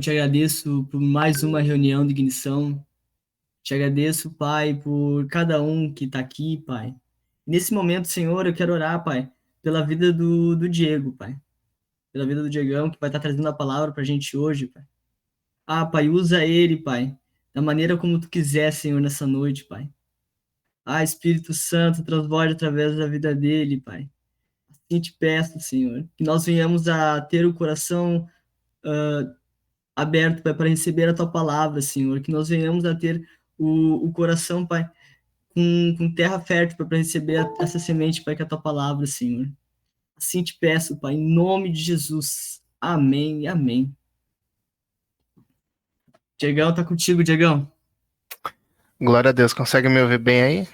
Te agradeço por mais uma reunião de ignição. Te agradeço, Pai, por cada um que está aqui, Pai. Nesse momento, Senhor, eu quero orar, Pai, pela vida do Diego, Pai. Pela vida do Diegão, que vai estar trazendo a palavra para a gente hoje, Pai. Ah, Pai, usa ele, Pai, da maneira como tu quiser, Senhor, nessa noite, Pai. Ah, Espírito Santo, transborde através da vida dele, Pai. Assim te peço, Senhor, que nós venhamos a ter o coração aberto, Pai, para receber a tua palavra, Senhor. Que nós venhamos a ter o coração, Pai, com terra fértil, Pai, para receber essa semente, Pai, que é a tua palavra, Senhor. Assim te peço, Pai, em nome de Jesus. Amém e amém. Diegão, tá contigo, Diegão. Glória a Deus, consegue me ouvir bem aí?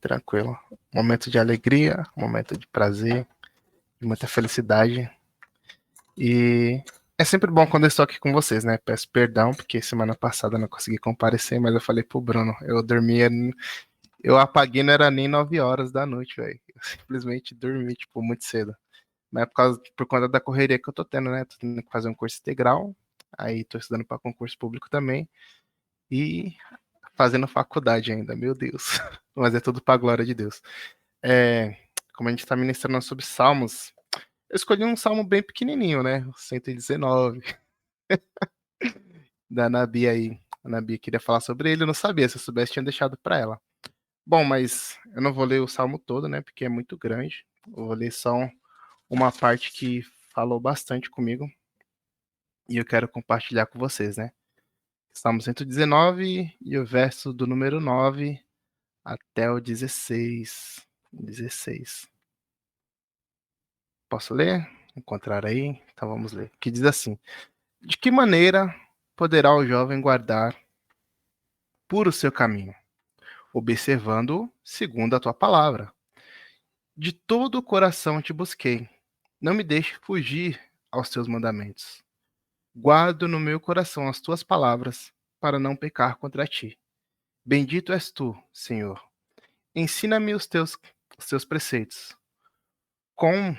Tranquilo. Momento de alegria, momento de prazer, de muita felicidade. E é sempre bom quando eu estou aqui com vocês, né? Peço perdão, porque semana passada eu não consegui comparecer, mas eu falei pro Bruno, eu dormia, eu apaguei, não era nem 9 horas da noite, velho. Eu simplesmente dormi, tipo, muito cedo. Mas é por conta da correria que eu tô tendo, né? Tô tendo que fazer um curso integral, aí tô estudando para concurso público também. E fazendo faculdade ainda, meu Deus. Mas é tudo para a glória de Deus. Como a gente está ministrando sobre salmos, eu escolhi um salmo bem pequenininho, né? O 119, da Nabi aí. A Nabi queria falar sobre ele, eu não sabia. Se eu soubesse, tinha deixado para ela. Bom, mas eu não vou ler o salmo todo, né? Porque é muito grande. Eu vou ler só uma parte que falou bastante comigo e eu quero compartilhar com vocês, né? Salmo 119 e o verso do número 9 até o 16. 16. Posso ler? Encontrar aí? Então vamos ler. Que diz assim: De que maneira poderá o jovem guardar puro o seu caminho, observando-o segundo a tua palavra? De todo o coração te busquei. Não me deixe fugir aos teus mandamentos. Guardo no meu coração as tuas palavras, para não pecar contra ti. Bendito és tu, Senhor. Ensina-me os teus preceitos. Com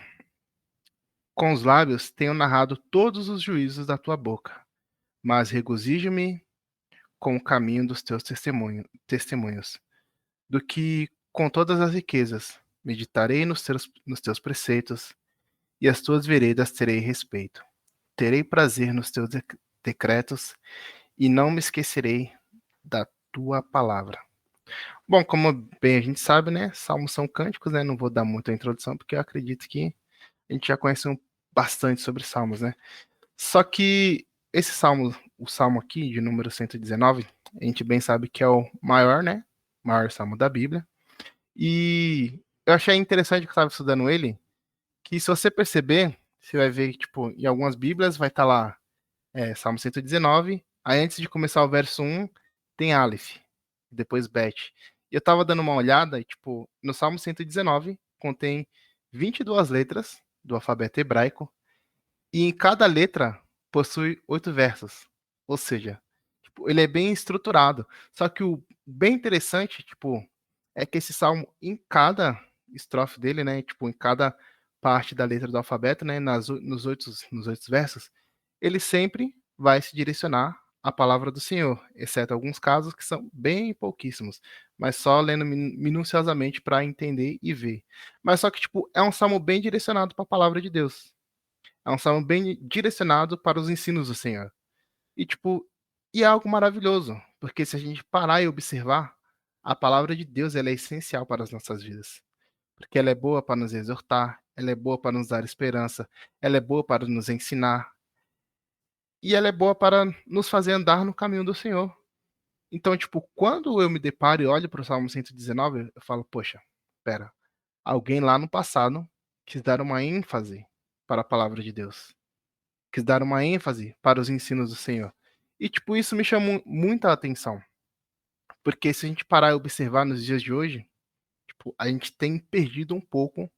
Com os lábios tenho narrado todos os juízos da tua boca, mas regozijo-me com o caminho dos teus testemunhos, do que com todas as riquezas. Meditarei nos teus preceitos, e as tuas veredas terei respeito. Terei prazer nos teus decretos, e não me esquecerei da tua palavra. Bom, como bem a gente sabe, né? Salmos são cânticos, né? Não vou dar muita introdução, porque eu acredito que a gente já conhece bastante sobre salmos, né? Só que esse salmo, o salmo aqui, de número 119, a gente bem sabe que é o maior, né? Maior salmo da Bíblia. E eu achei interessante que eu estava estudando ele, que se você perceber, você vai ver que, tipo, em algumas Bíblias vai estar lá, Salmo 119, aí antes de começar o verso 1, tem Aleph, depois Bet. E eu estava dando uma olhada, e, tipo, no Salmo 119 contém 22 letras do alfabeto hebraico, e em cada letra possui 8 versos. Ou seja, tipo, ele é bem estruturado. Só que o bem interessante, tipo, é que esse salmo, em cada estrofe dele, né, tipo, em cada parte da letra do alfabeto, né, nos oito versos, ele sempre vai se direcionar à palavra do Senhor, exceto alguns casos que são bem pouquíssimos, mas só lendo minuciosamente para entender e ver. Mas só que, tipo, é um salmo bem direcionado para a palavra de Deus. É um salmo bem direcionado para os ensinos do Senhor. E, tipo, e é algo maravilhoso, porque se a gente parar e observar, a palavra de Deus ela é essencial para as nossas vidas. Porque ela é boa para nos exortar, ela é boa para nos dar esperança, ela é boa para nos ensinar, e ela é boa para nos fazer andar no caminho do Senhor. Então, tipo, quando eu me deparo e olho para o Salmo 119, eu falo, poxa, pera, alguém lá no passado quis dar uma ênfase para a palavra de Deus. Quis dar uma ênfase para os ensinos do Senhor. E, tipo, isso me chamou muita atenção. Porque se a gente parar e observar nos dias de hoje, tipo, a gente tem perdido um pouco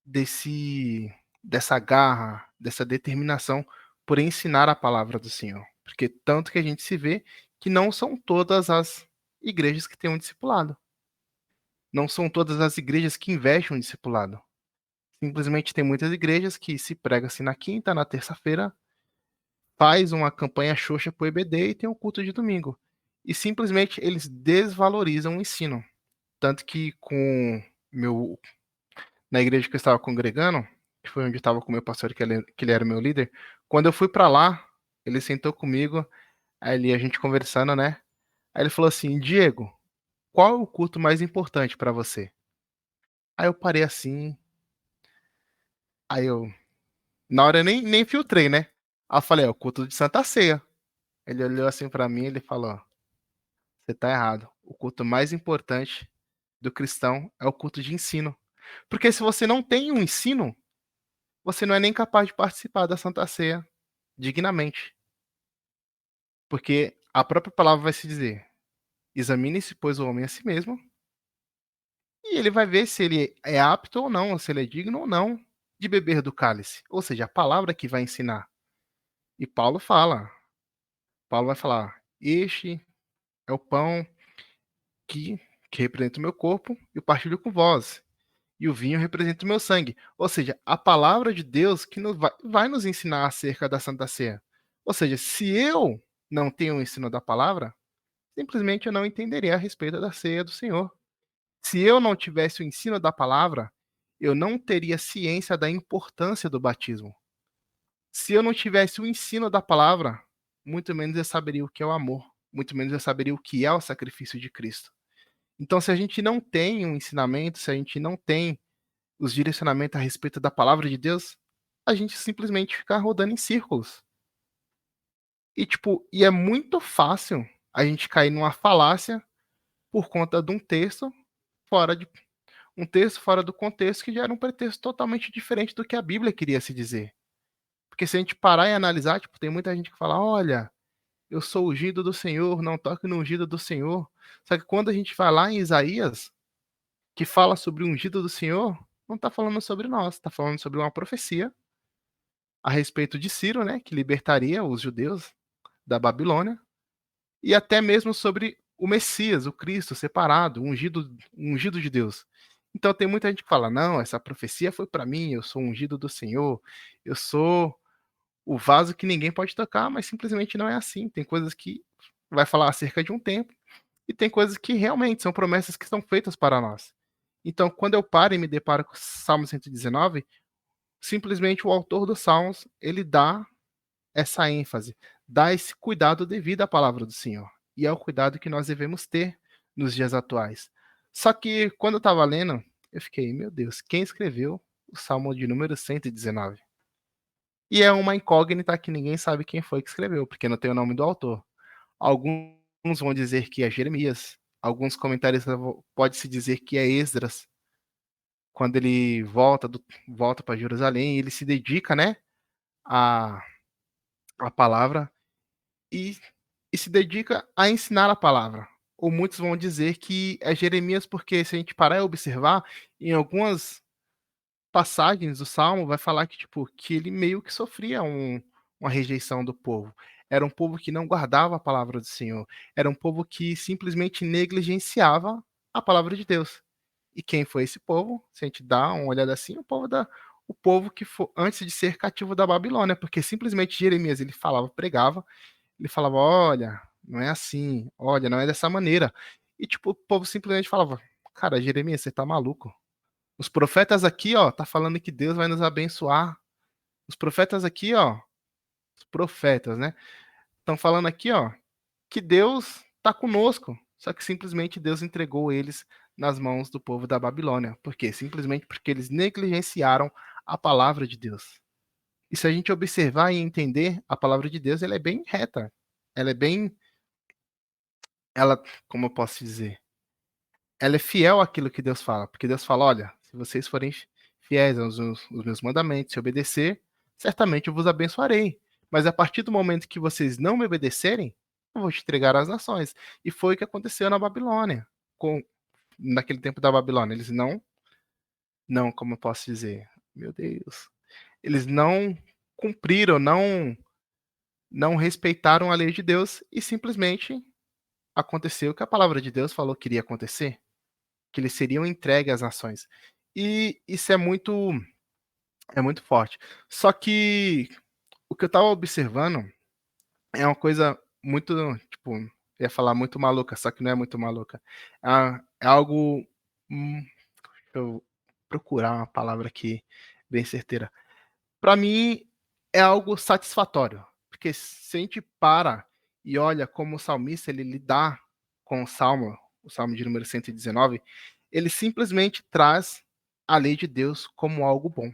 dessa garra, dessa determinação por ensinar a palavra do Senhor. Porque tanto que a gente se vê que não são todas as igrejas que têm um discipulado. Não são todas as igrejas que investem um discipulado. Simplesmente tem muitas igrejas que se prega assim na quinta, na terça-feira, faz uma campanha xoxa pro EBD e tem o culto de domingo. E simplesmente eles desvalorizam o ensino. Tanto que meu na igreja que eu estava congregando, que foi onde eu estava com o meu pastor, que ele era meu líder, quando eu fui para lá, ele sentou comigo, aí a gente conversando, né? Aí ele falou assim: Diego, qual é o culto mais importante para você? Aí eu parei assim, aí eu, na hora eu nem filtrei, né? Aí eu falei: é o culto de Santa Ceia. Ele olhou assim para mim e ele falou: você tá errado. O culto mais importante do cristão é o culto de ensino. Porque se você não tem um ensino, você não é nem capaz de participar da Santa Ceia dignamente. Porque a própria palavra vai se dizer: examine-se, pois, o homem a si mesmo, e ele vai ver se ele é apto ou não, se ele é digno ou não de beber do cálice. Ou seja, a palavra que vai ensinar. E Paulo vai falar: este é o pão que, que representa o meu corpo e o partilho com vós. E o vinho representa o meu sangue. Ou seja, a palavra de Deus que vai nos ensinar acerca da Santa Ceia. Ou seja, se eu não tenho o ensino da palavra, simplesmente eu não entenderia a respeito da ceia do Senhor. Se eu não tivesse o ensino da palavra, eu não teria ciência da importância do batismo. Se eu não tivesse o ensino da palavra, muito menos eu saberia o que é o amor, muito menos eu saberia o que é o sacrifício de Cristo. Então, se a gente não tem um ensinamento, se a gente não tem os direcionamentos a respeito da palavra de Deus, a gente simplesmente fica rodando em círculos. E tipo, é muito fácil a gente cair numa falácia por conta de fora de um texto fora do contexto que já era um pretexto totalmente diferente do que a Bíblia queria se dizer. Porque se a gente parar e analisar, tipo, tem muita gente que fala: "Olha, eu sou ungido do Senhor, não toque no ungido do Senhor". Só que quando a gente vai lá em Isaías, que fala sobre o ungido do Senhor, não está falando sobre nós, está falando sobre uma profecia a respeito de Ciro, né, que libertaria os judeus da Babilônia, e até mesmo sobre o Messias, o Cristo separado, o ungido de Deus. Então tem muita gente que fala: "Não, essa profecia foi para mim, eu sou ungido do Senhor, eu sou o vaso que ninguém pode tocar", mas simplesmente não é assim. Tem coisas que vai falar acerca de um tempo e tem coisas que realmente são promessas que são feitas para nós. Então, quando eu paro e me deparo com o Salmo 119, simplesmente o autor dos Salmos, ele dá essa ênfase, dá esse cuidado devido à palavra do Senhor. E é o cuidado que nós devemos ter nos dias atuais. Só que quando eu estava lendo, eu fiquei: meu Deus, quem escreveu o Salmo de número 119? E é uma incógnita que ninguém sabe quem foi que escreveu, porque não tem o nome do autor. Alguns vão dizer que é Jeremias, alguns comentaristas pode-se dizer que é Esdras, quando ele volta para Jerusalém, ele se dedica, né, à, à palavra, e se dedica a ensinar a palavra. Ou muitos vão dizer que é Jeremias, porque se a gente parar e observar, em algumas passagens do Salmo vai falar que, tipo, que ele meio que sofria uma rejeição do povo. Era um povo que não guardava a palavra do Senhor. Era um povo que simplesmente negligenciava a palavra de Deus. E quem foi esse povo? Se a gente dá uma olhada assim, o povo que foi antes de ser cativo da Babilônia, porque simplesmente Jeremias ele falava, pregava, ele falava: olha, não é assim, olha, não é dessa maneira. E tipo, o povo simplesmente falava: cara, Jeremias, você tá maluco. Os profetas aqui, ó, tá falando que Deus vai nos abençoar. Os profetas aqui, ó, os profetas, né? Estão falando aqui, ó, que Deus tá conosco. Só que simplesmente Deus entregou eles nas mãos do povo da Babilônia. Por quê? Simplesmente porque eles negligenciaram a palavra de Deus. E se a gente observar e entender, a palavra de Deus, ela é bem reta. Ela é bem, ela, como eu posso dizer, ela é fiel àquilo que Deus fala, porque Deus fala: olha, se vocês forem fiéis aos meus mandamentos, se obedecer, certamente eu vos abençoarei. Mas a partir do momento que vocês não me obedecerem, eu vou te entregar às nações. E foi o que aconteceu na Babilônia, naquele tempo da Babilônia. Eles não, como eu posso dizer, meu Deus, eles não cumpriram, não respeitaram a lei de Deus e simplesmente aconteceu o que a palavra de Deus falou que iria acontecer, que eles seriam entregues às nações. E isso é muito forte. Só que o que eu estava observando é uma coisa muito, tipo, eu ia falar muito maluca, só que não é muito maluca. É algo, deixa eu procurar uma palavra aqui bem certeira. Para mim, é algo satisfatório, porque se a gente para e olha como o salmista ele lidar com o salmo de número 119, ele simplesmente traz a lei de Deus como algo bom.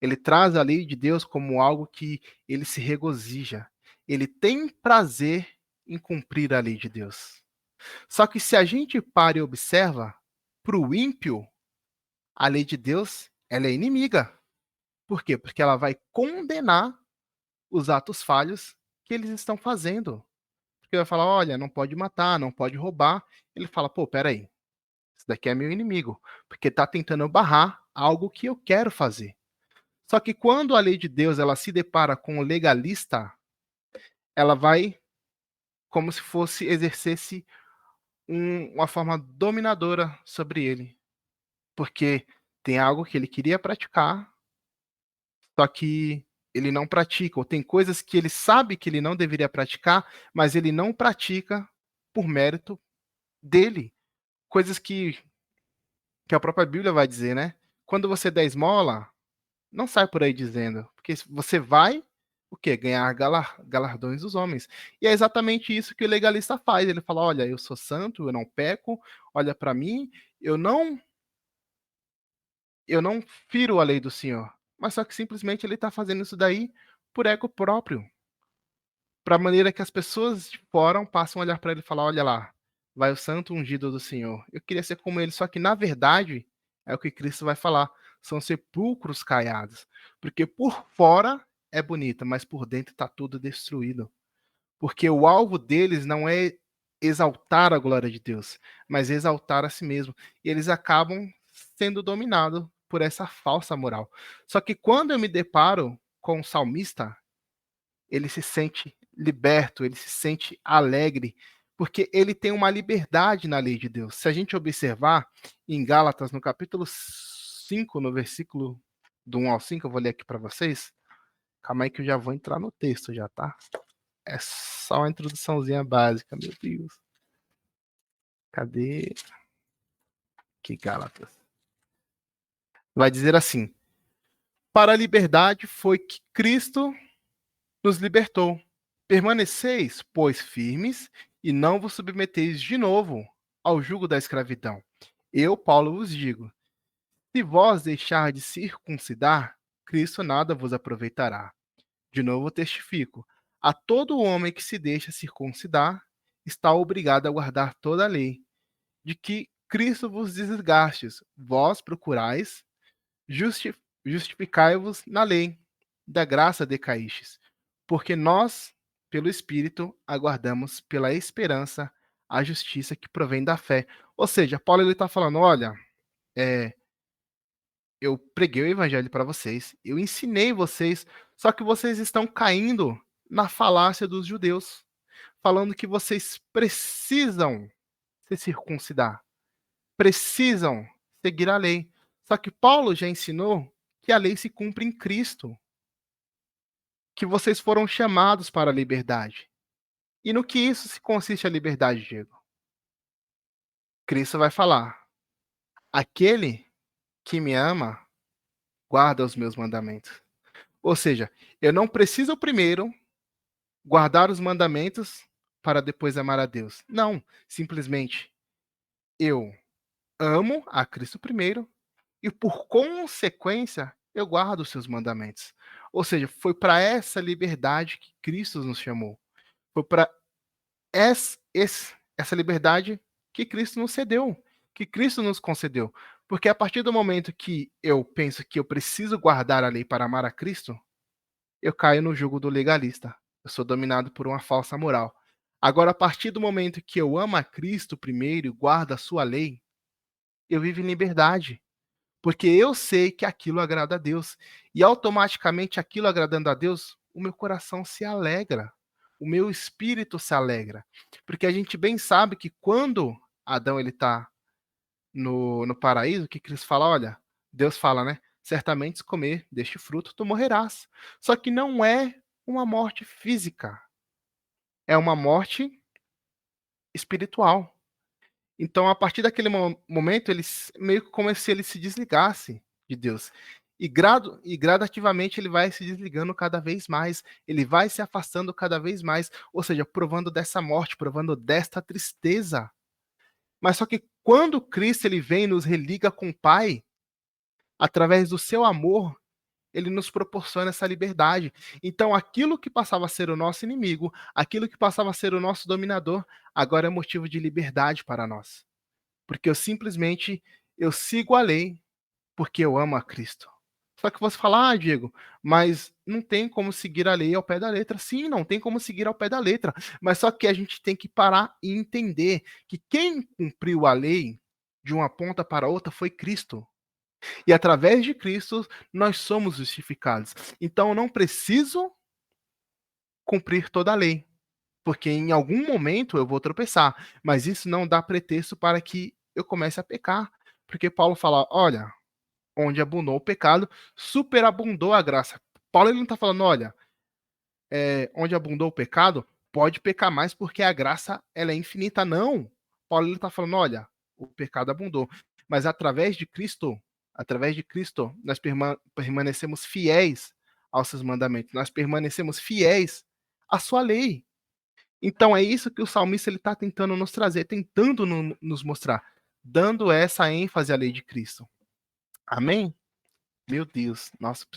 Ele traz a lei de Deus como algo que ele se regozija. Ele tem prazer em cumprir a lei de Deus. Só que se a gente para e observa, para o ímpio, a lei de Deus ela é inimiga. Por quê? Porque ela vai condenar os atos falhos que eles estão fazendo. Porque vai falar, olha, não pode matar, não pode roubar. Ele fala, pô, peraí, isso daqui é meu inimigo, porque está tentando barrar algo que eu quero fazer. Só que quando a lei de Deus ela se depara com o legalista, ela vai como se fosse exercesse uma forma dominadora sobre ele, porque tem algo que ele queria praticar, só que ele não pratica, ou tem coisas que ele sabe que ele não deveria praticar, mas ele não pratica por mérito dele. Coisas que a própria Bíblia vai dizer, né? Quando você der esmola, não sai por aí dizendo, porque você vai o quê? Ganhar galardões dos homens. E é exatamente isso que o legalista faz. Ele fala: olha, eu sou santo, eu não peco, olha para mim, eu não eu não firo a lei do Senhor. Mas só que simplesmente ele está fazendo isso daí por ego próprio, para a maneira que as pessoas de fora passam a olhar para ele e falar: olha lá, vai o santo ungido do Senhor. Eu queria ser como ele, só que na verdade é o que Cristo vai falar, são sepulcros caiados, porque por fora é bonita, mas por dentro está tudo destruído. Porque o alvo deles não é exaltar a glória de Deus, mas exaltar a si mesmo. E eles acabam sendo dominados por essa falsa moral. Só que quando eu me deparo com um salmista, ele se sente liberto, ele se sente alegre, porque ele tem uma liberdade na lei de Deus. Se a gente observar em Gálatas, no capítulo 5, no versículo do 1 ao 5, eu vou ler aqui para vocês. Calma aí que eu já vou entrar no texto já, tá? É só uma introduçãozinha básica, meu Deus. Cadê? Que Gálatas. Vai dizer assim: para a liberdade foi que Cristo nos libertou. Permaneceis, pois, firmes, e não vos submeteis de novo ao jugo da escravidão. Eu, Paulo, vos digo: se vós deixardes circuncidar, Cristo nada vos aproveitará. De novo testifico: a todo homem que se deixa circuncidar, está obrigado a guardar toda a lei. De que Cristo vos desgastes, vós procurais, justificai-vos na lei, da graça decaístes. Porque nós, pelo Espírito, aguardamos pela esperança a justiça que provém da fé. Ou seja, Paulo está falando: olha, é, eu preguei o evangelho para vocês, eu ensinei vocês, só que vocês estão caindo na falácia dos judeus, falando que vocês precisam se circuncidar, precisam seguir a lei. Só que Paulo já ensinou que a lei se cumpre em Cristo, que vocês foram chamados para a liberdade. E no que isso se consiste a liberdade, Diego? Cristo vai falar: aquele que me ama, guarda os meus mandamentos. Ou seja, eu não preciso primeiro guardar os mandamentos para depois amar a Deus. Não, simplesmente eu amo a Cristo primeiro e por consequência eu guardo os seus mandamentos. Ou seja, foi para essa liberdade que Cristo nos chamou. Foi para essa liberdade que Cristo nos cedeu, que Cristo nos concedeu. Porque a partir do momento que eu penso que eu preciso guardar a lei para amar a Cristo, eu caio no jugo do legalista. Eu sou dominado por uma falsa moral. Agora, a partir do momento que eu amo a Cristo primeiro e guardo a sua lei, eu vivo em liberdade. Porque eu sei que aquilo agrada a Deus. E automaticamente, aquilo agradando a Deus, o meu coração se alegra. O meu espírito se alegra. Porque a gente bem sabe que quando Adão ele está no paraíso, que Cristo fala, Deus fala, né? Certamente se comer deste fruto, tu morrerás. Só que não é uma morte física, é uma morte espiritual. Então, a partir daquele momento, ele meio que como se ele se desligasse de Deus. E gradativamente ele vai se desligando cada vez mais, ele vai se afastando cada vez mais, ou seja, provando dessa morte, provando desta tristeza. Mas só que quando Cristo ele vem e nos religa com o Pai, através do seu amor, ele nos proporciona essa liberdade. Então, aquilo que passava a ser o nosso inimigo, aquilo que passava a ser o nosso dominador, agora é motivo de liberdade para nós. Porque eu sigo a lei, porque eu amo a Cristo. Só que você fala, Diego, mas não tem como seguir a lei ao pé da letra. Sim, não tem como seguir ao pé da letra. Mas só que a gente tem que parar e entender que quem cumpriu a lei de uma ponta para outra foi Cristo. E através de Cristo nós somos justificados. Então eu não preciso cumprir toda a lei, porque em algum momento eu vou tropeçar, mas isso não dá pretexto para que eu comece a pecar, porque Paulo fala, olha, onde abundou o pecado, superabundou a graça. Paulo ele não está falando, olha, onde abundou o pecado, pode pecar mais porque a graça ela é infinita. Não. Paulo ele está falando, olha, o pecado abundou, mas através de Cristo, nós permanecemos fiéis aos seus mandamentos, nós permanecemos fiéis à sua lei. Então é isso que o salmista ele está tentando nos trazer, tentando nos mostrar, dando essa ênfase à lei de Cristo. Amém? Meu Deus, nossa,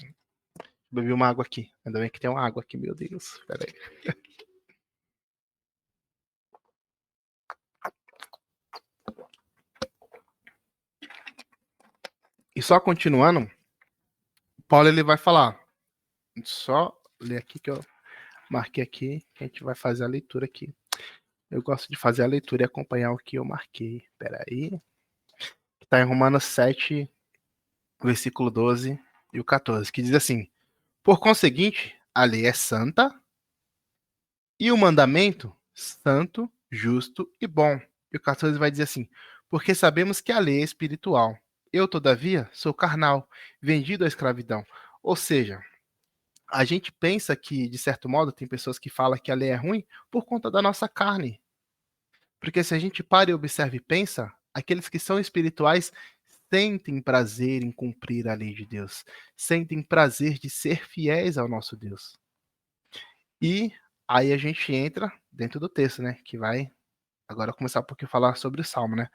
bebi uma água aqui. Ainda bem que tem uma água aqui, meu Deus. Peraí. E só continuando, Paulo ele vai falar. Só ler aqui que eu marquei aqui, que a gente vai fazer a leitura aqui. Eu gosto de fazer a leitura e acompanhar o que eu marquei. Peraí. Está em Romanos 7, versículo 12 e o 14, que diz assim: Por conseguinte, a lei é santa e o mandamento santo, justo e bom. E o 14 vai dizer assim: Porque sabemos que a lei é espiritual. Eu, todavia, sou carnal, vendido à escravidão. Ou seja, a gente pensa que, de certo modo, tem pessoas que falam que a lei é ruim por conta da nossa carne. Porque se a gente para e observa e pensa, aqueles que são espirituais sentem prazer em cumprir a lei de Deus, sentem prazer de ser fiéis ao nosso Deus. E aí a gente entra dentro do texto, né? Que vai agora começar um pouquinho a falar sobre o Salmo, né?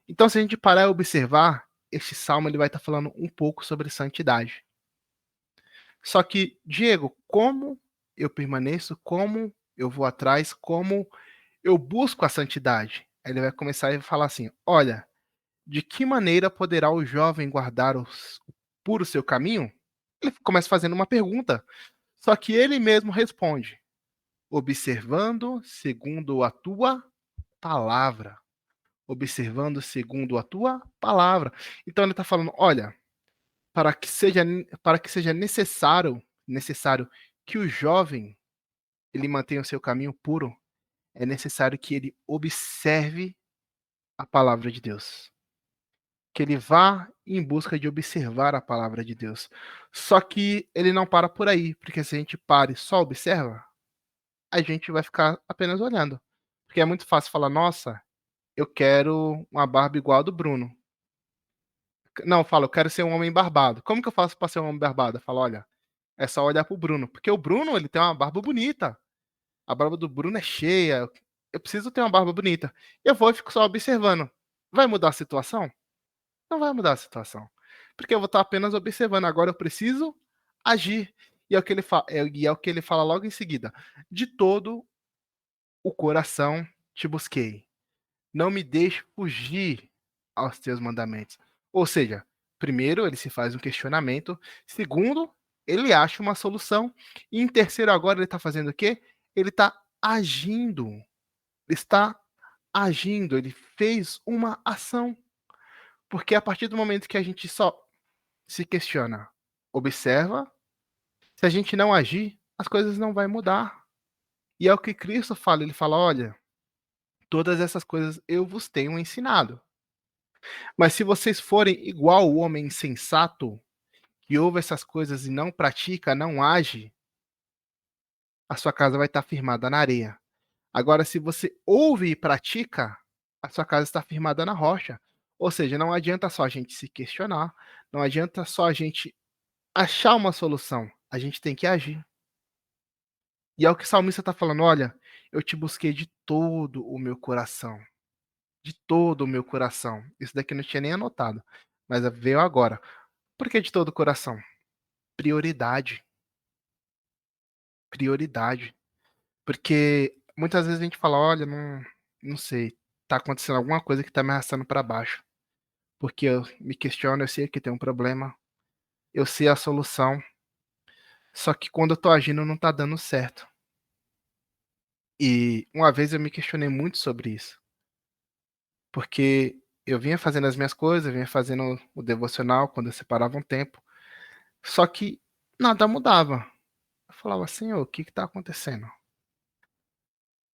Então, se a gente parar e observar, este Salmo ele vai estar falando um pouco sobre santidade. Só que, Diego, como eu permaneço, como eu vou atrás, como eu busco a santidade? Aí ele vai começar a falar assim: olha, de que maneira poderá o jovem guardar o puro seu caminho? Ele começa fazendo uma pergunta, só que ele mesmo responde: observando segundo a tua palavra. Observando segundo a tua palavra. Então ele está falando: olha, para que seja necessário que o jovem ele mantenha o seu caminho puro, é necessário que ele observe a palavra de Deus. Que ele vá em busca de observar a palavra de Deus. Só que ele não para por aí, porque se a gente para e só observa, a gente vai ficar apenas olhando. Porque é muito fácil falar, nossa, eu quero uma barba igual a do Bruno. Não, fala, eu quero ser um homem barbado. Como que eu faço para ser um homem barbado? Eu falo, olha, é só olhar pro Bruno. Porque o Bruno, ele tem uma barba bonita. A barba do Bruno é cheia. Eu preciso ter uma barba bonita. Eu vou e fico só observando. Vai mudar a situação? Não vai mudar a situação. Porque eu vou estar apenas observando. Agora eu preciso agir. E é o que ele fala, e é o que ele fala logo em seguida. De todo o coração te busquei. Não me deixe fugir aos teus mandamentos. Ou seja, primeiro ele se faz um questionamento. Segundo, ele acha uma solução. E em terceiro, agora ele está fazendo o quê? Ele está agindo. Ele está agindo. Ele fez uma ação. Porque a partir do momento que a gente só se questiona, observa, se a gente não agir, as coisas não vão mudar. E é o que Cristo fala, ele fala, olha, todas essas coisas eu vos tenho ensinado. Mas se vocês forem igual o homem insensato, que ouve essas coisas e não pratica, não age, a sua casa vai estar firmada na areia. Agora, se você ouve e pratica, a sua casa está firmada na rocha. Ou seja, não adianta só a gente se questionar, não adianta só a gente achar uma solução, a gente tem que agir. E é o que o salmista está falando: olha, eu te busquei de todo o meu coração. De todo o meu coração. Isso daqui eu não tinha nem anotado, mas veio agora. Por que de todo o coração? Prioridade. Prioridade. Porque muitas vezes a gente fala: olha, não sei, tá acontecendo alguma coisa que tá me arrastando para baixo. Porque eu me questiono, eu sei que tem um problema, eu sei a solução, só que quando eu tô agindo não tá dando certo. E uma vez eu me questionei muito sobre isso, porque eu vinha fazendo as minhas coisas, eu vinha fazendo o devocional quando eu separava um tempo, só que nada mudava. Eu falava: Senhor, o que que tá acontecendo?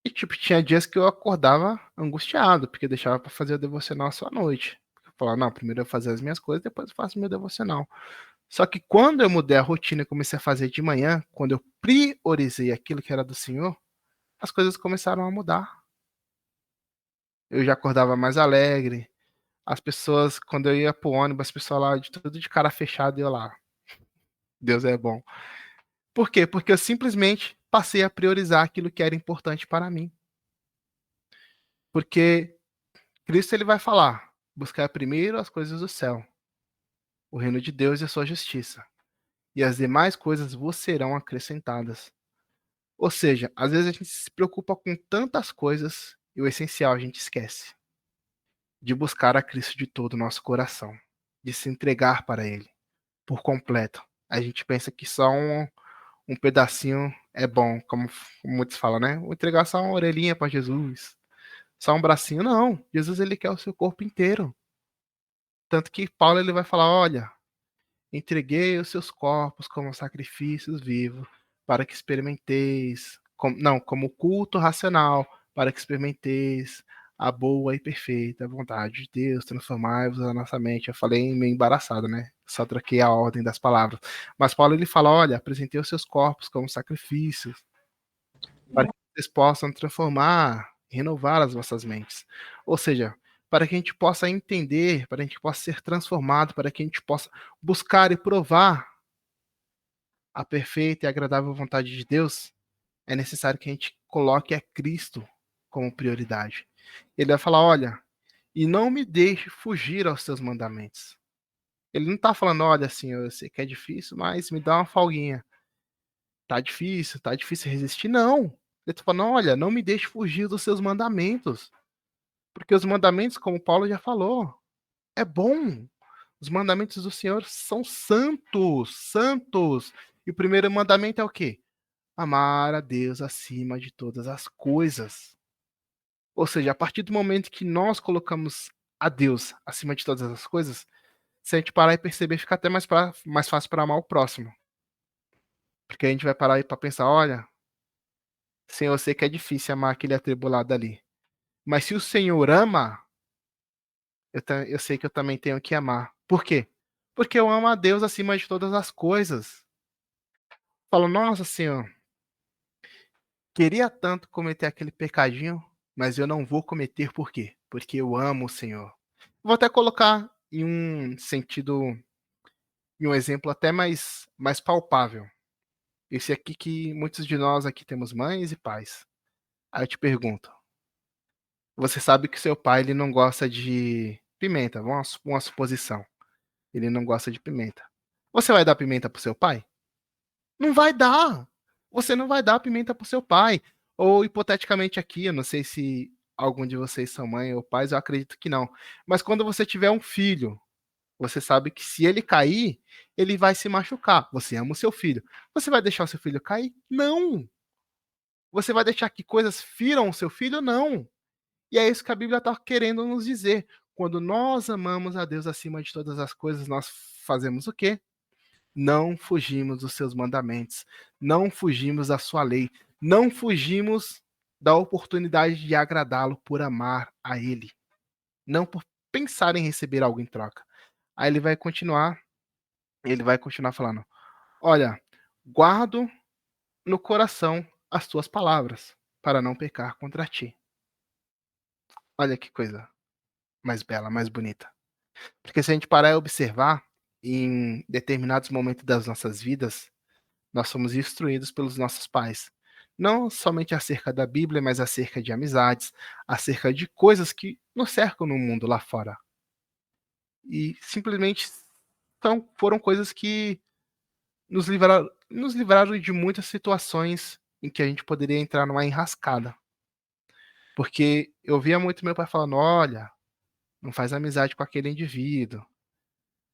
E, tipo, tinha dias que eu acordava angustiado, porque eu deixava para fazer o devocional só à noite. Eu falava: não, primeiro eu vou fazer as minhas coisas, depois eu faço meu devocional. Só que quando eu mudei a rotina e comecei a fazer de manhã, quando eu priorizei aquilo que era do Senhor, as coisas começaram a mudar. Eu já acordava mais alegre. As pessoas, quando eu ia pro ônibus, as pessoas lá de tudo de cara fechada e eu lá: Deus é bom. Por quê? Porque eu simplesmente passei a priorizar aquilo que era importante para mim. Porque Cristo ele vai falar: buscar primeiro as coisas do céu, o reino de Deus e a sua justiça, e as demais coisas vos serão acrescentadas. Ou seja, às vezes a gente se preocupa com tantas coisas e o essencial a gente esquece, de buscar a Cristo de todo o nosso coração, de se entregar para Ele por completo. A gente pensa que só um pedacinho é bom, como muitos falam, né? Vou entregar só uma orelhinha para Jesus, só um bracinho. Não, Jesus ele quer o seu corpo inteiro. Tanto que Paulo ele vai falar: olha, entreguei os seus corpos como sacrifícios vivos, para que experimenteis, como culto racional, para que experimenteis a boa e perfeita vontade de Deus, transformai-vos a nossa mente. Eu falei meio embaraçado, né? Só troquei a ordem das palavras. Mas Paulo ele fala: olha, apresentei os seus corpos como sacrifícios, para que vocês possam transformar, renovar as vossas mentes. Ou seja, para que a gente possa entender, para que a gente possa ser transformado, para que a gente possa buscar e provar a perfeita e agradável vontade de Deus, é necessário que a gente coloque a Cristo como prioridade. Ele vai falar: olha, e não me deixe fugir aos seus mandamentos. Ele não está falando: olha, Senhor, eu sei que é difícil, mas me dá uma folguinha. Tá difícil resistir. Não. Ele está falando: olha, não me deixe fugir dos seus mandamentos. Porque os mandamentos, como Paulo já falou, é bom. Os mandamentos do Senhor são santos, santos. E o primeiro mandamento é o quê? Amar a Deus acima de todas as coisas. Ou seja, a partir do momento que nós colocamos a Deus acima de todas as coisas, se a gente parar e perceber, fica até mais fácil para amar o próximo. Porque a gente vai parar aí para pensar: olha, Senhor, eu sei que é difícil amar aquele atribulado ali. Mas se o Senhor ama, eu sei que eu também tenho que amar. Por quê? Porque eu amo a Deus acima de todas as coisas. Falo: nossa, Senhor, queria tanto cometer aquele pecadinho, mas eu não vou cometer. Por quê? Porque eu amo o Senhor. Vou até colocar em um sentido, em um exemplo até mais palpável. Esse aqui que muitos de nós aqui temos mães e pais. Aí eu te pergunto: você sabe que seu pai ele não gosta de pimenta? Uma suposição. Ele não gosta de pimenta. Você vai dar pimenta pro seu pai? Não vai dar. Você não vai dar pimenta pro seu pai. Ou hipoteticamente aqui, eu não sei se algum de vocês são mãe ou pais, eu acredito que não. Mas quando você tiver um filho, você sabe que se ele cair, ele vai se machucar. Você ama o seu filho. Você vai deixar o seu filho cair? Não. Você vai deixar que coisas firam o seu filho? Não. E é isso que a Bíblia está querendo nos dizer. Quando nós amamos a Deus acima de todas as coisas, nós fazemos o quê? Não fugimos dos seus mandamentos, não fugimos da sua lei, não fugimos da oportunidade de agradá-lo por amar a ele, não por pensar em receber algo em troca. Aí ele vai continuar falando: olha, guardo no coração as tuas palavras, para não pecar contra ti. Olha que coisa mais bela, mais bonita. Porque se a gente parar e observar, em determinados momentos das nossas vidas, nós somos instruídos pelos nossos pais. Não somente acerca da Bíblia, mas acerca de amizades, acerca de coisas que nos cercam no mundo lá fora. E simplesmente foram coisas que nos livraram de muitas situações em que a gente poderia entrar numa enrascada. Porque eu via muito meu pai falando: olha, não faz amizade com aquele indivíduo,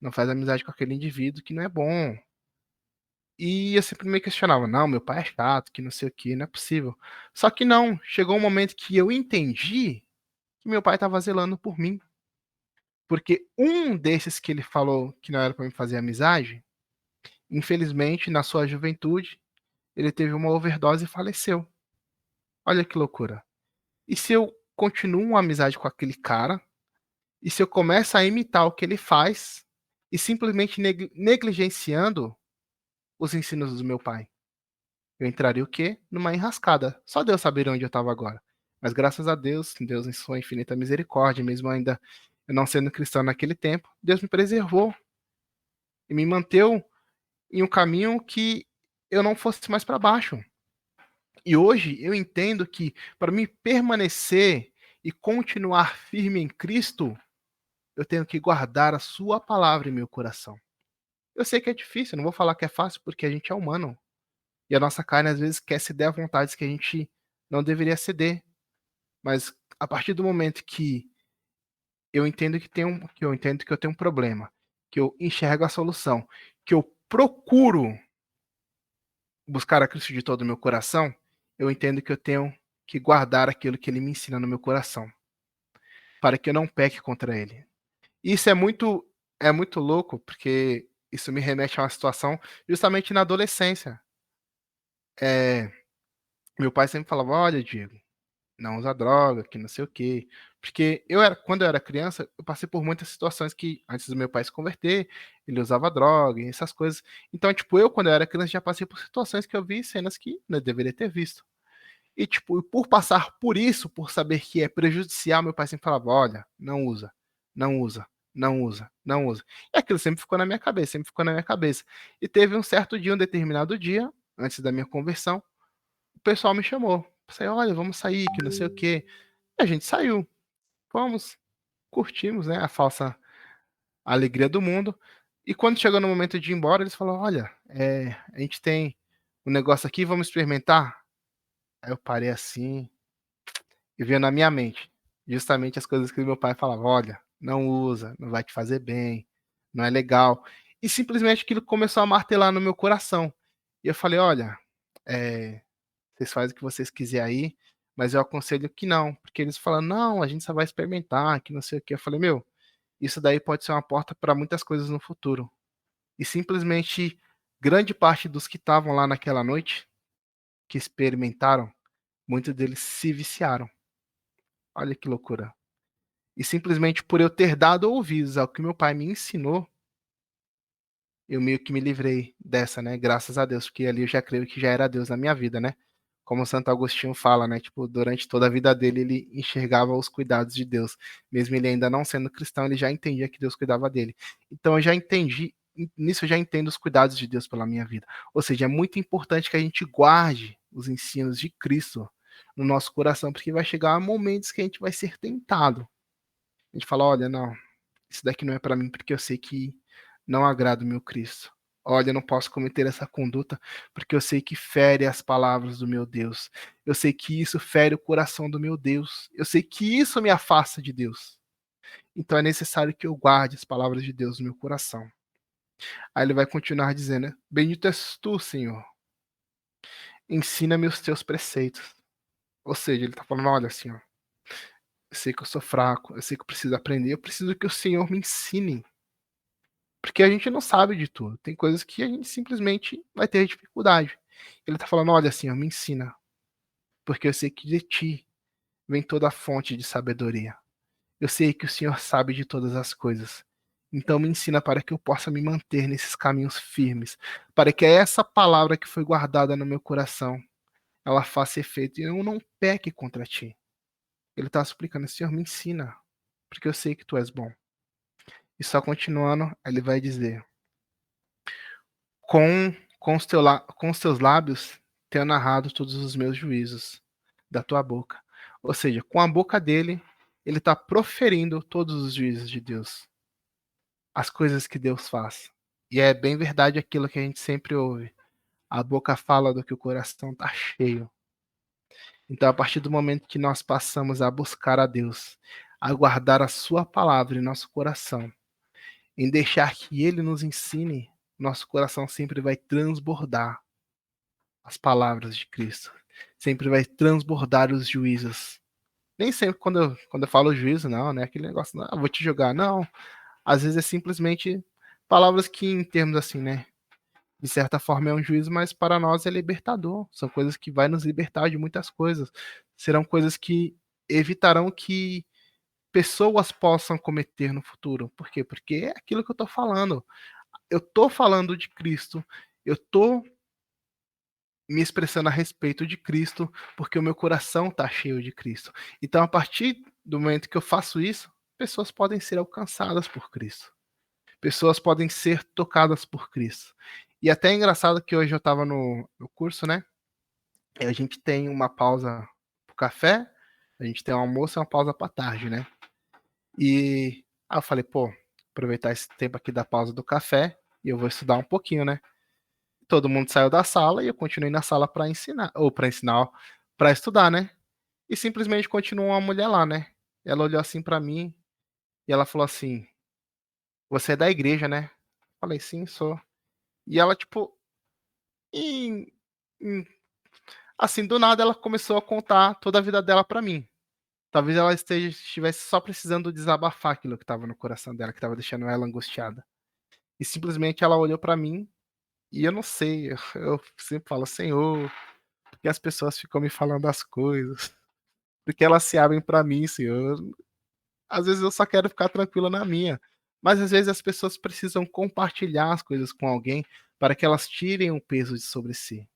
não faz amizade com aquele indivíduo que não é bom. E eu sempre me questionava: não, meu pai é chato, que não sei o que, não é possível. Só que não, chegou um momento que eu entendi que meu pai estava zelando por mim. Porque um desses que ele falou que não era para me fazer amizade, infelizmente, na sua juventude, ele teve uma overdose e faleceu. Olha que loucura. E se eu continuo uma amizade com aquele cara, e se eu começo a imitar o que ele faz, e simplesmente negligenciando os ensinos do meu pai? Eu entraria o quê? Numa enrascada. Só Deus saberia onde eu estava agora. Mas graças a Deus, Deus em sua infinita misericórdia, mesmo ainda eu não sendo cristão naquele tempo, Deus me preservou e me manteve em um caminho que eu não fosse mais para baixo. E hoje eu entendo que para me permanecer e continuar firme em Cristo, eu tenho que guardar a sua palavra em meu coração. Eu sei que é difícil, não vou falar que é fácil, porque a gente é humano. E a nossa carne às vezes quer ceder a vontades que a gente não deveria ceder. Mas a partir do momento que eu entendo que eu tenho um problema, que eu enxergo a solução, que eu procuro buscar a Cristo de todo o meu coração, eu entendo que eu tenho que guardar aquilo que ele me ensina no meu coração, para que eu não peque contra ele. Isso é muito louco, porque isso me remete a uma situação justamente na adolescência. É, meu pai sempre falava: olha, Diego, não usa droga, que não sei o quê. Porque quando eu era criança, eu passei por muitas situações que, antes do meu pai se converter, ele usava droga e essas coisas. Então, tipo, eu, quando eu era criança, já passei por situações que eu vi cenas que eu deveria ter visto. E, tipo, por passar por isso, por saber que é prejudicial, meu pai sempre falava: olha, não usa, não usa, não usa, não usa. E aquilo sempre ficou na minha cabeça, sempre ficou na minha cabeça. E teve um certo dia, um determinado dia, antes da minha conversão, o pessoal me chamou. Falei: olha, vamos sair, que não sei o quê. E a gente saiu, fomos, curtimos, né, a falsa alegria do mundo. E quando chegou no momento de ir embora, eles falaram: olha, a gente tem um negócio aqui, vamos experimentar? Aí eu parei assim e veio na minha mente justamente as coisas que meu pai falava: olha, não usa, não vai te fazer bem, não é legal. E simplesmente aquilo começou a martelar no meu coração. E eu falei: olha, vocês fazem o que vocês quiserem aí, mas eu aconselho que não, porque eles falam: não, a gente só vai experimentar, que não sei o que. Eu falei: meu, isso daí pode ser uma porta para muitas coisas no futuro. E simplesmente grande parte dos que estavam lá naquela noite, que experimentaram, muitos deles se viciaram. Olha que loucura. E simplesmente por eu ter dado ouvidos ao que meu pai me ensinou, eu meio que me livrei dessa, né? Graças a Deus, porque ali eu já creio que já era Deus na minha vida, né? Como Santo Agostinho fala, né? Tipo, durante toda a vida dele, ele enxergava os cuidados de Deus. Mesmo ele ainda não sendo cristão, ele já entendia que Deus cuidava dele. Então eu já entendi, nisso eu já entendo os cuidados de Deus pela minha vida. Ou seja, é muito importante que a gente guarde os ensinos de Cristo no nosso coração, porque vai chegar momentos que a gente vai ser tentado. A gente fala: olha, não, isso daqui não é para mim, porque eu sei que não agrada o meu Cristo. Olha, eu não posso cometer essa conduta, porque eu sei que fere as palavras do meu Deus. Eu sei que isso fere o coração do meu Deus. Eu sei que isso me afasta de Deus. Então é necessário que eu guarde as palavras de Deus no meu coração. Aí ele vai continuar dizendo, né? Bendito és tu, Senhor. Ensina-me os teus preceitos. Ou seja, ele está falando: olha, Senhor, eu sei que eu sou fraco, eu sei que eu preciso aprender, eu preciso que o Senhor me ensine. Porque a gente não sabe de tudo. Tem coisas que a gente simplesmente vai ter dificuldade. Ele está falando: olha, Senhor, me ensina. Porque eu sei que de ti vem toda a fonte de sabedoria. Eu sei que o Senhor sabe de todas as coisas. Então me ensina para que eu possa me manter nesses caminhos firmes. Para que essa palavra que foi guardada no meu coração, ela faça efeito e eu não peque contra ti. Ele está suplicando, Senhor, me ensina, porque eu sei que tu és bom. E só continuando, ele vai dizer, com os teus lábios tenho narrado todos os meus juízos da tua boca. Ou seja, com a boca dele, ele está proferindo todos os juízos de Deus, as coisas que Deus faz. E é bem verdade aquilo que a gente sempre ouve. A boca fala do que o coração está cheio. Então, a partir do momento que nós passamos a buscar a Deus, a guardar a Sua palavra em nosso coração, em deixar que Ele nos ensine, nosso coração sempre vai transbordar as palavras de Cristo, sempre vai transbordar os juízos. Nem sempre quando eu falo juízo, não, né? Aquele negócio, não, vou te julgar, não. Às vezes é simplesmente palavras que, em termos assim, né? De certa forma é um juízo, mas para nós é libertador. São coisas que vai nos libertar de muitas coisas. Serão coisas que evitarão que pessoas possam cometer no futuro. Por quê? Porque é aquilo que eu estou falando. Eu estou falando de Cristo, eu estou me expressando a respeito de Cristo, porque o meu coração está cheio de Cristo. Então, a partir do momento que eu faço isso, pessoas podem ser alcançadas por Cristo. Pessoas podem ser tocadas por Cristo. E até é engraçado que hoje eu estava no curso, né? E a gente tem uma pausa para o café, a gente tem um almoço e uma pausa para tarde, né? E aí eu falei, pô, aproveitar esse tempo aqui da pausa do café e eu vou estudar um pouquinho, né? Todo mundo saiu da sala e eu continuei na sala para ensinar, ou para ensinar, para estudar, né? E simplesmente continuou uma mulher lá, né? Ela olhou assim para mim e ela falou assim: "Você é da igreja, né?" Falei: "Sim, sou." E ela tipo, em, em- assim, do nada ela começou a contar toda a vida dela para mim. Talvez ela estivesse só precisando desabafar aquilo que estava no coração dela, que estava deixando ela angustiada. E simplesmente ela olhou para mim e eu não sei, eu sempre falo, Senhor, porque as pessoas ficam me falando as coisas, porque elas se abrem para mim, Senhor. Às vezes eu só quero ficar tranquila na minha, mas às vezes as pessoas precisam compartilhar as coisas com alguém para que elas tirem o peso de sobre si.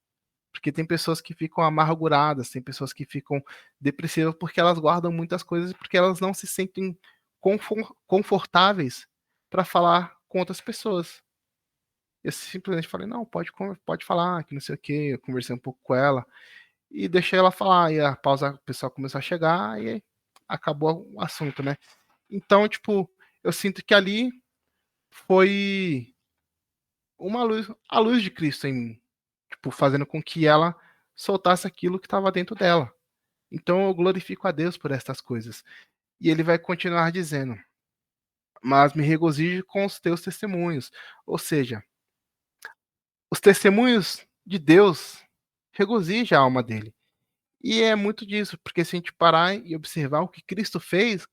Porque tem pessoas que ficam amarguradas, tem pessoas que ficam depressivas porque elas guardam muitas coisas, porque elas não se sentem confortáveis para falar com outras pessoas. Eu simplesmente falei, não, pode falar, que não sei o quê. Eu conversei um pouco com ela e deixei ela falar. E a pausa, o pessoal começou a chegar e acabou o assunto, né? Então, tipo, eu sinto que ali foi uma luz, a luz de Cristo em mim, tipo, fazendo com que ela soltasse aquilo que estava dentro dela. Então eu glorifico a Deus por estas coisas. E ele vai continuar dizendo: "Mas me regozijo com os teus testemunhos." Ou seja, os testemunhos de Deus regozija a alma dele. E é muito disso, porque se a gente parar e observar o que Cristo fez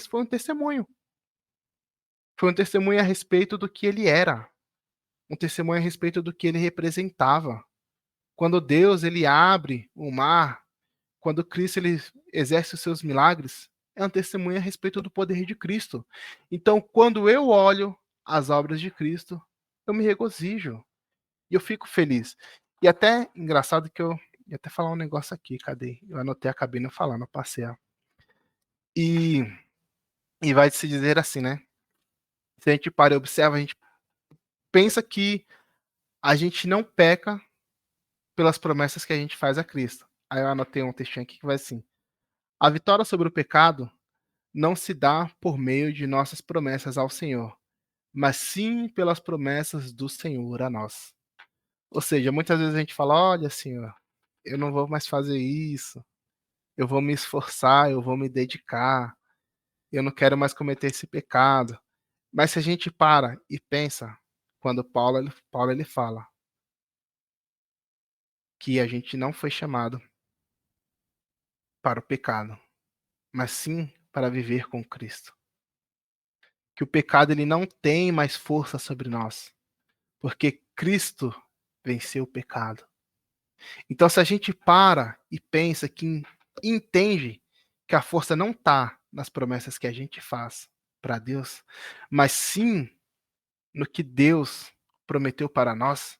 foi um testemunho. Foi um testemunho a respeito do que ele era, um testemunho a respeito do que ele representava. Quando Deus ele abre o mar, quando Cristo ele exerce os seus milagres, é um testemunho a respeito do poder de Cristo. Então, quando eu olho as obras de Cristo, eu me regozijo e eu fico feliz. E até engraçado que eu ia até falar um negócio aqui, cadê? Eu anotei, acabei não falando, eu passei. Ó. E, e vai se dizer assim, né? Se a gente para e observa, a gente pensa que a gente não peca pelas promessas que a gente faz a Cristo. Aí eu anotei um textinho aqui que vai assim: a vitória sobre o pecado não se dá por meio de nossas promessas ao Senhor, mas sim pelas promessas do Senhor a nós. Ou seja, muitas vezes a gente fala: olha, Senhor, eu não vou mais fazer isso, eu vou me esforçar, eu vou me dedicar, eu não quero mais cometer esse pecado. Mas se a gente para e pensa, quando Paulo ele fala que a gente não foi chamado para o pecado, mas sim para viver com Cristo. Que o pecado ele não tem mais força sobre nós, porque Cristo venceu o pecado. Então, se a gente para e pensa que entende que a força não está nas promessas que a gente faz para Deus, mas sim no que Deus prometeu para nós,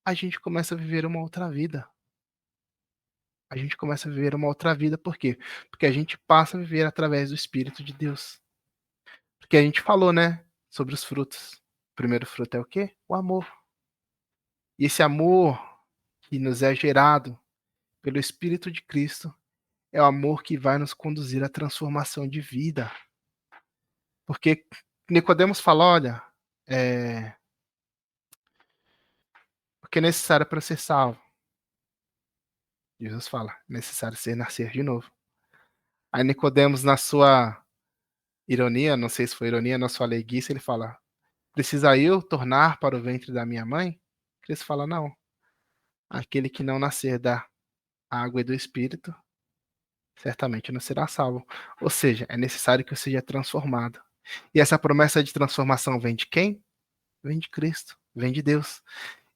a gente começa a viver uma outra vida. a gente começa a viver uma outra vida. Por quê? Porque a gente passa a viver através do Espírito de Deus. Porque a gente falou, né, sobre os frutos. O primeiro fruto é o quê? O amor. E esse amor que nos é gerado pelo Espírito de Cristo é o amor que vai nos conduzir à transformação de vida. Porque Nicodemos fala, olha, porque é necessário para ser salvo. Jesus fala, é necessário ser nascer de novo. Aí Nicodemos, na sua ironia, não sei se foi ironia, na sua leiguice, ele fala, precisa eu tornar para o ventre da minha mãe? Cristo fala, não. Aquele que não nascer da água e do Espírito, certamente não será salvo. Ou seja, é necessário que eu seja transformado. E essa promessa de transformação vem de quem? Vem de Cristo, vem de Deus.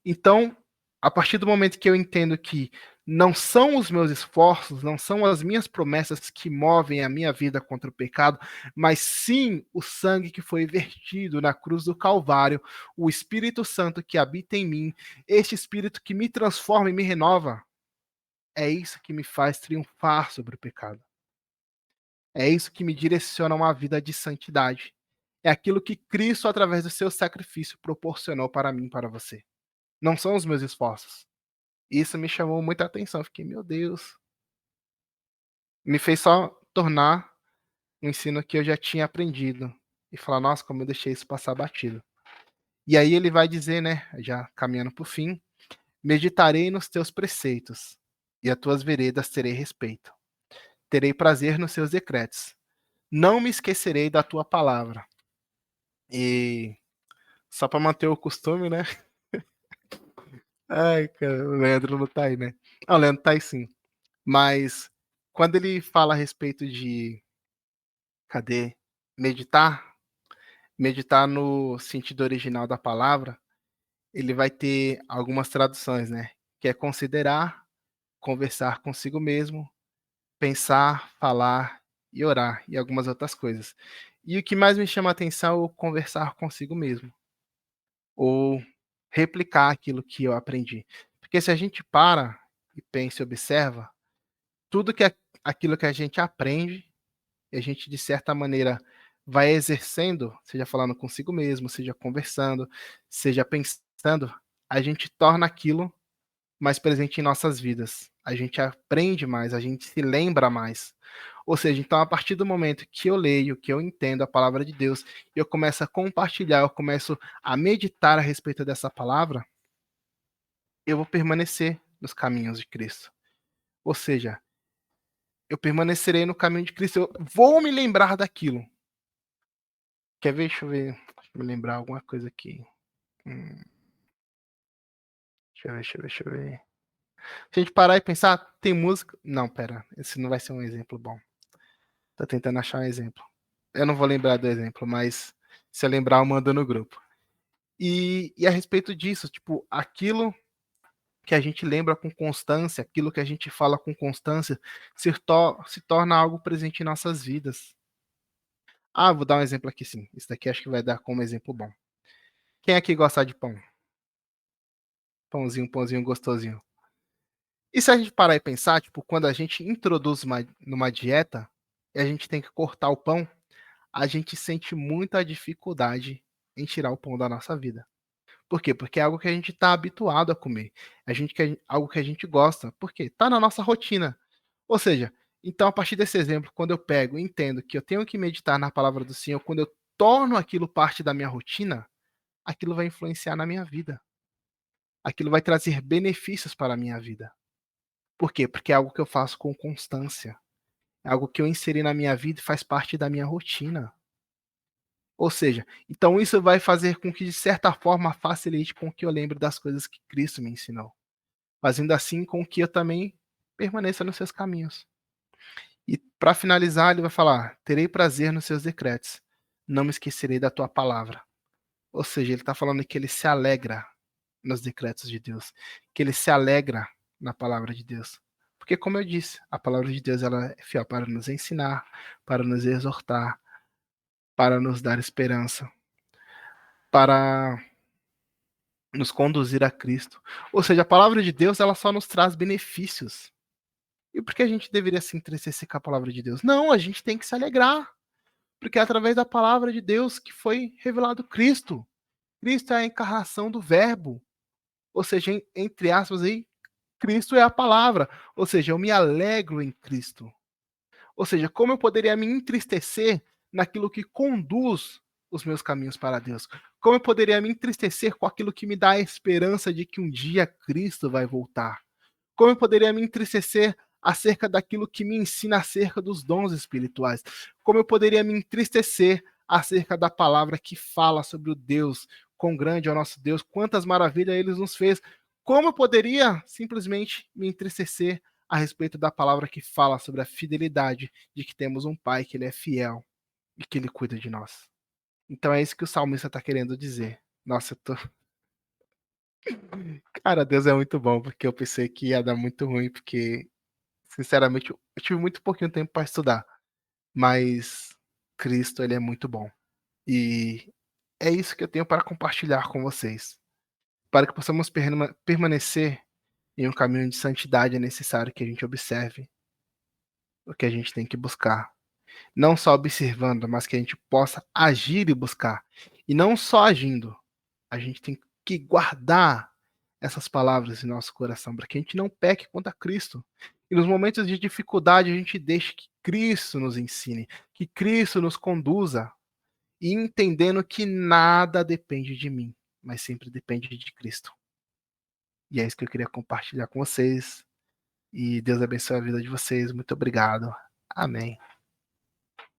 Então, a partir do momento que eu entendo que não são os meus esforços, não são as minhas promessas que movem a minha vida contra o pecado, mas sim o sangue que foi vertido na cruz do Calvário, o Espírito Santo que habita em mim, este Espírito que me transforma e me renova, é isso que me faz triunfar sobre o pecado. É isso que me direciona a uma vida de santidade. É aquilo que Cristo, através do seu sacrifício, proporcionou para mim e para você. Não são os meus esforços. Isso me chamou muita atenção. Eu fiquei, meu Deus. Me fez só tornar um ensino que eu já tinha aprendido. E falar, nossa, como eu deixei isso passar batido. E aí ele vai dizer, né, já caminhando para o fim, meditarei nos teus preceitos, e a tuas veredas terei respeito. Terei prazer nos seus decretos. Não me esquecerei da tua palavra. E só para manter o costume, né? Ai, cara, o Leandro não tá aí, né? Ah, o Leandro tá aí sim. Mas quando ele fala a respeito de, cadê? Meditar, meditar no sentido original da palavra, ele vai ter algumas traduções, né? Que é considerar, conversar consigo mesmo, pensar, falar e orar, e algumas outras coisas. E o que mais me chama a atenção é o conversar consigo mesmo, ou replicar aquilo que eu aprendi. Porque se a gente para e pensa e observa, tudo que é aquilo que a gente aprende, e a gente, de certa maneira, vai exercendo, seja falando consigo mesmo, seja conversando, seja pensando, a gente torna aquilo mais presente em nossas vidas. A gente aprende mais, a gente se lembra mais. Ou seja, então, a partir do momento que eu leio, que eu entendo a palavra de Deus, eu começo a compartilhar, eu começo a meditar a respeito dessa palavra, eu vou permanecer nos caminhos de Cristo. Ou seja, eu permanecerei no caminho de Cristo, eu vou me lembrar daquilo. Quer ver? Deixa eu ver. Deixa eu me lembrar alguma coisa aqui. Hum, deixa eu ver. Se a gente parar e pensar, tem música. Não, pera. Esse não vai ser um exemplo bom. Tô tentando achar um exemplo. Eu não vou lembrar do exemplo, mas se eu lembrar, eu mando no grupo. E a respeito disso, tipo, aquilo que a gente lembra com constância, aquilo que a gente fala com constância, se torna algo presente em nossas vidas. Ah, vou dar um exemplo aqui sim. Isso daqui acho que vai dar como exemplo bom. Quem aqui gosta de pão? Pãozinho, pãozinho gostosinho. E se a gente parar e pensar, tipo, quando a gente introduz numa dieta e a gente tem que cortar o pão, a gente sente muita dificuldade em tirar o pão da nossa vida. Por quê? Porque é algo que a gente está habituado a comer. Algo que a gente gosta. Por quê? Está na nossa rotina. Ou seja, então, a partir desse exemplo, quando eu pego e entendo que eu tenho que meditar na palavra do Senhor, quando eu torno aquilo parte da minha rotina, aquilo vai influenciar na minha vida. Aquilo vai trazer benefícios para a minha vida. Por quê? Porque é algo que eu faço com constância. É algo que eu inseri na minha vida e faz parte da minha rotina. Ou seja, então isso vai fazer com que, de certa forma, facilite com que eu lembre das coisas que Cristo me ensinou. Fazendo assim com que eu também permaneça nos seus caminhos. E para finalizar, ele vai falar: terei prazer nos seus decretos, não me esquecerei da tua palavra. Ou seja, ele está falando que ele se alegra nos decretos de Deus, que ele se alegra na palavra de Deus. Porque, como eu disse, a palavra de Deus ela é fiel para nos ensinar, para nos exortar, para nos dar esperança, para nos conduzir a Cristo. Ou seja, a palavra de Deus ela só nos traz benefícios. E por que a gente deveria se entristecer com a palavra de Deus? Não, a gente tem que se alegrar, porque é através da palavra de Deus que foi revelado Cristo. Cristo é a encarnação do Verbo, ou seja, entre aspas aí, Cristo é a palavra, ou seja, eu me alegro em Cristo. Ou seja, como eu poderia me entristecer naquilo que conduz os meus caminhos para Deus? Como eu poderia me entristecer com aquilo que me dá a esperança de que um dia Cristo vai voltar? Como eu poderia me entristecer acerca daquilo que me ensina acerca dos dons espirituais? Como eu poderia me entristecer acerca da palavra que fala sobre o Deus, quão grande é o nosso Deus, quantas maravilhas ele nos fez? Como eu poderia simplesmente me entristecer a respeito da palavra que fala sobre a fidelidade de que temos um Pai que ele é fiel e que ele cuida de nós? Então é isso que o salmista está querendo dizer. Nossa, eu tô. Cara, Deus é muito bom, porque eu pensei que ia dar muito ruim, porque sinceramente, eu tive muito pouquinho tempo para estudar, mas Cristo, ele é muito bom. E é isso que eu tenho para compartilhar com vocês. Para que possamos permanecer em um caminho de santidade, é necessário que a gente observe o que a gente tem que buscar. Não só observando, mas que a gente possa agir e buscar. E não só agindo, a gente tem que guardar essas palavras em nosso coração, para que a gente não peque contra Cristo. E nos momentos de dificuldade, a gente deixe que Cristo nos ensine, que Cristo nos conduza, e entendendo que nada depende de mim, mas sempre depende de Cristo. E é isso que eu queria compartilhar com vocês. E Deus abençoe a vida de vocês. Muito obrigado. Amém.